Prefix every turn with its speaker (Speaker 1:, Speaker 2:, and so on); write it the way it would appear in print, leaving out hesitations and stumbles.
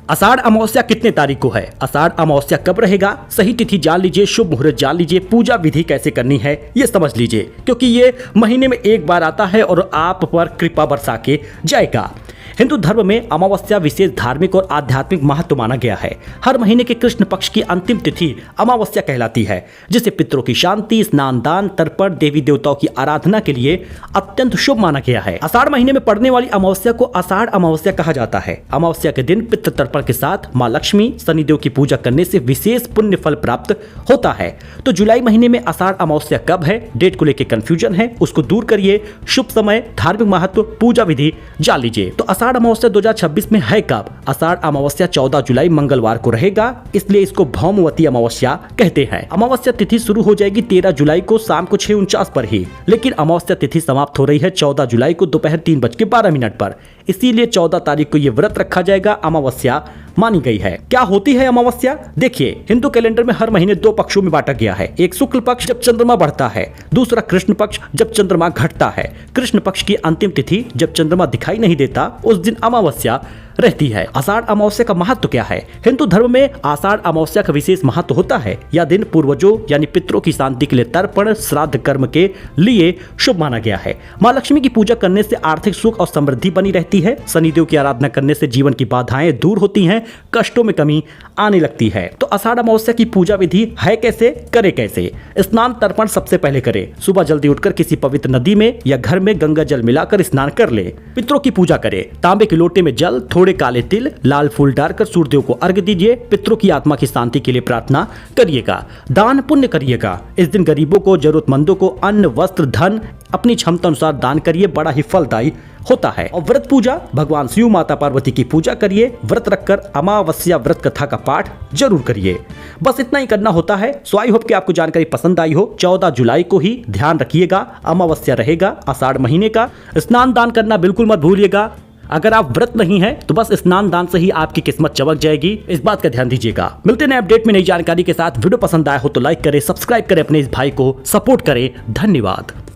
Speaker 1: आषाढ़ अमावस्या कितने तारीख को है, आषाढ़ अमावस्या कब रहेगा, सही तिथि जान लीजिए, शुभ मुहूर्त जान लीजिए, पूजा विधि कैसे करनी है ये समझ लीजिए, क्योंकि ये महीने में एक बार आता है और आप पर कृपा बरसा के जाएगा। हिंदू धर्म में अमावस्या विशेष धार्मिक और आध्यात्मिक महत्व माना गया है। हर महीने के कृष्ण पक्ष की अंतिम तिथि अमावस्या कहलाती है, जिसे पितरों की शांति, स्नान दान, तर्पण, देवी देवताओं की आराधना के लिए अत्यंत शुभ माना गया है। आषाढ़ महीने में पड़ने वाली अमावस्या को आषाढ़ अमावस्या कहा जाता है। अमावस्या के दिन पितृ तर्पण के साथ माँ लक्ष्मी, शनिदेव की पूजा करने से विशेष पुण्य फल प्राप्त होता है। तो जुलाई महीने में आषाढ़ अमावस्या कब है, डेट को लेकर कंफ्यूजन है, उसको दूर करिए। शुभ समय, धार्मिक महत्व, पूजा विधि जान लीजिए। तो आषाढ़ अमावस्या 2026 में है कब? आषाढ़ अमावस्या 14 जुलाई मंगलवार को रहेगा, इसलिए इसको भौमवती अमावस्या कहते हैं। अमावस्या तिथि शुरू हो जाएगी 13 जुलाई को शाम को 6:49 पर ही, लेकिन अमावस्या तिथि समाप्त हो रही है 14 जुलाई को दोपहर 3:12 पर। इसीलिए 14 तारीख को यह व्रत रखा जाएगा, अमावस्या मानी गई है। क्या होती है अमावस्या? देखिए, हिंदू कैलेंडर में हर महीने 2 पक्षों में बांटा गया है। एक शुक्ल पक्ष जब चंद्रमा बढ़ता है, दूसरा कृष्ण पक्ष जब चंद्रमा घटता है। कृष्ण पक्ष की अंतिम तिथि जब चंद्रमा दिखाई नहीं देता, उस दिन अमावस्या रहती है। आषाढ़ अमावस्या का महत्व क्या है? हिंदू धर्म में आषाढ़ अमावस्या का विशेष महत्व होता है। यह दिन पूर्वजों यानी पितरों की शांति के लिए तर्पण, श्राद्ध कर्म के लिए शुभ माना गया है। माँ लक्ष्मी की पूजा करने से आर्थिक सुख और समृद्धि बनी रहती है। शनिदेव की आराधना करने से जीवन की बाधाएं दूर होती हैं, कष्टों में कमी आने लगती है। तो आषाढ़ अमावस्या की पूजा विधि है कैसे, करे कैसे? स्नान तर्पण सबसे पहले करें। सुबह जल्दी उठकर किसी पवित्र नदी में या घर में गंगा जल मिलाकर स्नान कर ले। पितरों की पूजा करें। तांबे के लोटे में जल, थोड़े काले तिल, लाल फूल डालकर सूर्यदेव को अर्घ्य दीजिए। पितरों की आत्मा की शांति के लिए प्रार्थना करिएगा। दान पुण्य करिएगा। इस दिन गरीबों को, जरूरतमंदों को अन्न, वस्त्र, धन अपनी क्षमता अनुसार दान करिए, बड़ा ही फलदायी होता है। और व्रत पूजा, भगवान शिव, माता पार्वती की पूजा करिए। व्रत रखकर अमावस्या व्रत कथा का पाठ जरूर करिए। बस इतना ही करना होता है। सो आई होप कि आपको जानकारी पसंद आई हो। 14 जुलाई को ही ध्यान रखिएगा, अमावस्या रहेगा आषाढ़ महीने का। स्नान दान करना बिल्कुल मत भूलिएगा। अगर आप व्रत नहीं है तो बस स्नान दान से ही आपकी किस्मत चमक जाएगी, इस बात का ध्यान दीजिएगा। मिलते हैं नए अपडेट में नई जानकारी के साथ। वीडियो पसंद आया हो तो लाइक करें, सब्सक्राइब करें, अपने इस भाई को सपोर्ट करें। धन्यवाद।